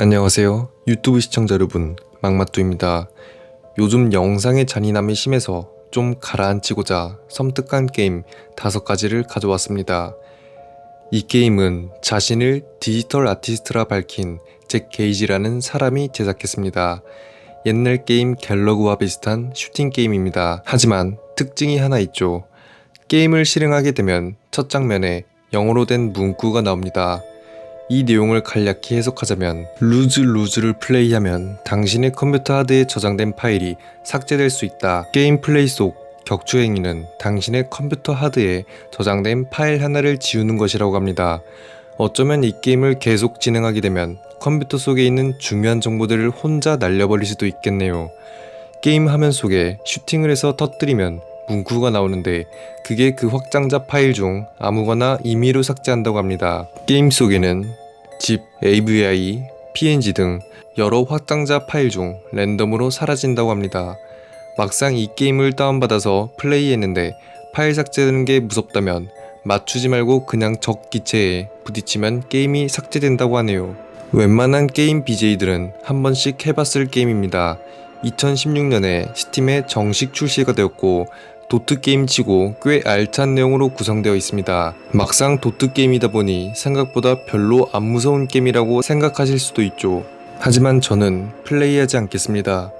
안녕하세요. 유튜브 시청자 여러분, 막맛두입니다. 요즘 영상의 잔인함이 심해서 좀 가라앉히고자 섬뜩한 게임 5가지를 가져왔습니다. 이 게임은 자신을 디지털 아티스트라 밝힌 잭 게이지라는 사람이 제작했습니다. 옛날 게임 갤러그와 비슷한 슈팅 게임입니다. 하지만 특징이 하나 있죠. 게임을 실행하게 되면 첫 장면에 영어로 된 문구가 나옵니다. 이 내용을 간략히 해석하자면 루즈를 플레이하면 당신의 컴퓨터 하드에 저장된 파일이 삭제될 수 있다. 게임 플레이 속 격추행위는 당신의 컴퓨터 하드에 저장된 파일 하나를 지우는 것이라고 합니다. 어쩌면 이 게임을 계속 진행하게 되면 컴퓨터 속에 있는 중요한 정보들을 혼자 날려버릴 수도 있겠네요. 게임 화면 속에 슈팅을 해서 터뜨리면 문구가 나오는데 그게 그 확장자 파일 중 아무거나 임의로 삭제한다고 합니다. 게임 속에는 zip, AVI, PNG 등 여러 확장자 파일 중 랜덤으로 사라진다고 합니다. 막상 이 게임을 다운받아서 플레이했는데 파일 삭제되는 게 무섭다면 맞추지 말고 그냥 적 기체에 부딪히면 게임이 삭제된다고 하네요. 웬만한 게임 BJ들은 한 번씩 해봤을 게임입니다. 2016년에 스팀에 정식 출시가 되었고 도트 게임치고 꽤 알찬 내용으로 구성되어 있습니다. 막상 도트 게임이다 보니 생각보다 별로 안 무서운 게임이라고 생각하실 수도 있죠. 하지만 저는 플레이하지 않겠습니다.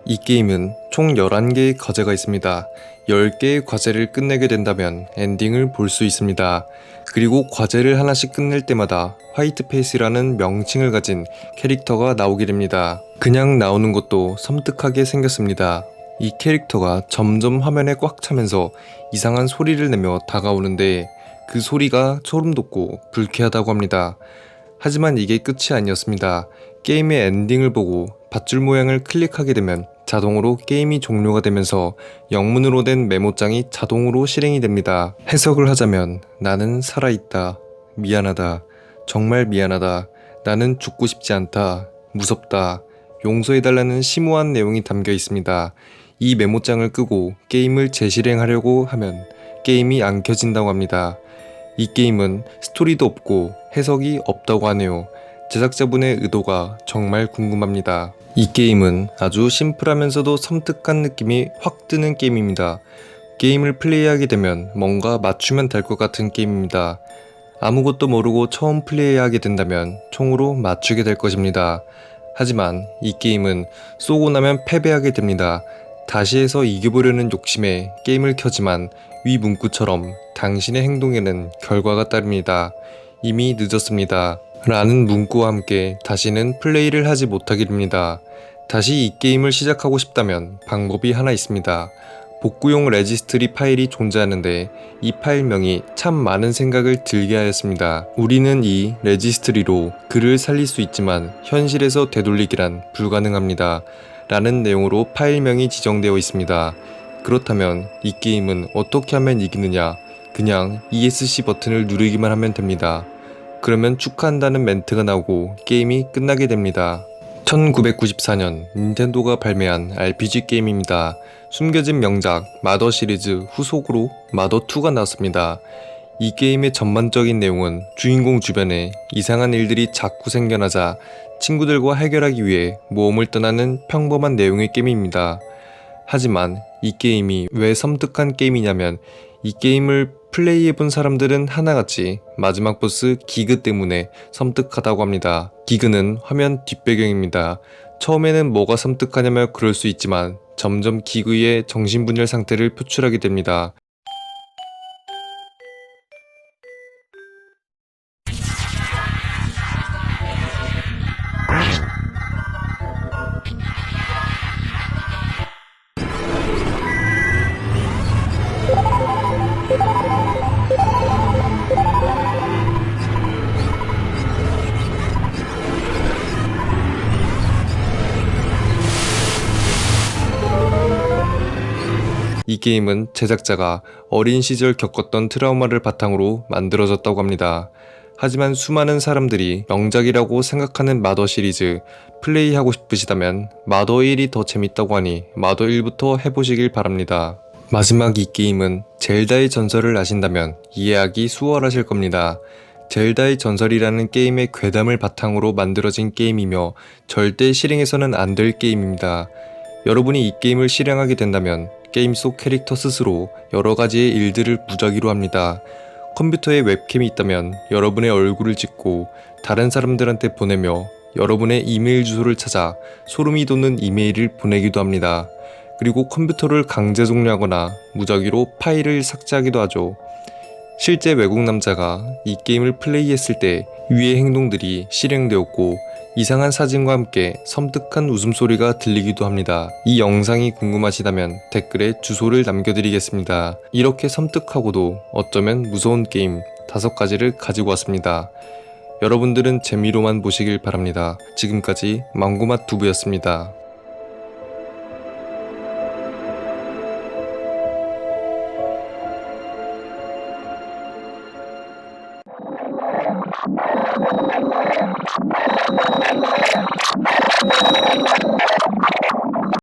이 게임은 총 11개의 과제가 있습니다. 10개의 과제를 끝내게 된다면 엔딩을 볼 수 있습니다. 그리고 과제를 하나씩 끝낼 때마다 화이트 페이스라는 명칭을 가진 캐릭터가 나오게 됩니다. 그냥 나오는 것도 섬뜩하게 생겼습니다. 이 캐릭터가 점점 화면에 꽉 차면서 이상한 소리를 내며 다가오는데 그 소리가 소름 돋고 불쾌하다고 합니다. 하지만 이게 끝이 아니었습니다. 게임의 엔딩을 보고 밧줄 모양을 클릭하게 되면 자동으로 게임이 종료가 되면서 영문으로 된 메모장이 자동으로 실행이 됩니다. 해석을 하자면 나는 살아있다. 미안하다. 정말 미안하다. 나는 죽고 싶지 않다. 무섭다. 용서해달라는 심오한 내용이 담겨 있습니다. 이 메모장을 끄고 게임을 재실행하려고 하면 게임이 안 켜진다고 합니다. 이 게임은 스토리도 없고 해석이 없다고 하네요. 제작자분의 의도가 정말 궁금합니다. 이 게임은 아주 심플하면서도 섬뜩한 느낌이 확 드는 게임입니다. 게임을 플레이하게 되면 뭔가 맞추면 될 것 같은 게임입니다. 아무것도 모르고 처음 플레이하게 된다면 총으로 맞추게 될 것입니다. 하지만 이 게임은 쏘고 나면 패배하게 됩니다. 다시 해서 이겨보려는 욕심에 게임을 켜지만 위 문구처럼 당신의 행동에는 결과가 따릅니다. 이미 늦었습니다. 라는 문구와 함께 다시는 플레이를 하지 못하게 됩니다. 다시 이 게임을 시작하고 싶다면 방법이 하나 있습니다. 복구용 레지스트리 파일이 존재하는데 이 파일명이 참 많은 생각을 들게 하였습니다. 우리는 이 레지스트리로 글을 살릴 수 있지만 현실에서 되돌리기란 불가능합니다. 라는 내용으로 파일명이 지정되어 있습니다. 그렇다면 이 게임은 어떻게 하면 이기느냐? 그냥 ESC 버튼을 누르기만 하면 됩니다. 그러면 축하한다는 멘트가 나오고 게임이 끝나게 됩니다. 1994년 닌텐도가 발매한 RPG 게임입니다. 숨겨진 명작 마더 시리즈 후속으로 마더2가 나왔습니다. 이 게임의 전반적인 내용은 주인공 주변에 이상한 일들이 자꾸 생겨나자 친구들과 해결하기 위해 모험을 떠나는 평범한 내용의 게임입니다. 하지만 이 게임이 왜 섬뜩한 게임이냐면 이 게임을 플레이해본 사람들은 하나같이 마지막 보스 기그 때문에 섬뜩하다고 합니다. 기그는 화면 뒷배경입니다. 처음에는 뭐가 섬뜩하냐며 그럴 수 있지만 점점 기그의 정신분열 상태를 표출하게 됩니다. 이 게임은 제작자가 어린 시절 겪었던 트라우마를 바탕으로 만들어졌다고 합니다. 하지만 수많은 사람들이 명작이라고 생각하는 마더 시리즈 플레이하고 싶으시다면 마더 1이 더 재밌다고 하니 마더 1부터 해보시길 바랍니다. 마지막 이 게임은 젤다의 전설을 아신다면 이해하기 수월하실 겁니다. 젤다의 전설이라는 게임의 괴담을 바탕으로 만들어진 게임이며 절대 실행해서는 안 될 게임입니다. 여러분이 이 게임을 실행하게 된다면 게임 속 캐릭터 스스로 여러 가지의 일들을 무작위로 합니다. 컴퓨터에 웹캠이 있다면 여러분의 얼굴을 찍고 다른 사람들한테 보내며 여러분의 이메일 주소를 찾아 소름이 돋는 이메일을 보내기도 합니다. 그리고 컴퓨터를 강제 종료하거나 무작위로 파일을 삭제하기도 하죠. 실제 외국 남자가 이 게임을 플레이했을 때 위의 행동들이 실행되었고 이상한 사진과 함께 섬뜩한 웃음소리가 들리기도 합니다. 이 영상이 궁금하시다면 댓글에 주소를 남겨드리겠습니다. 이렇게 섬뜩하고도 어쩌면 무서운 게임 5가지를 가지고 왔습니다. 여러분들은 재미로만 보시길 바랍니다. 지금까지 망고맛 두부였습니다.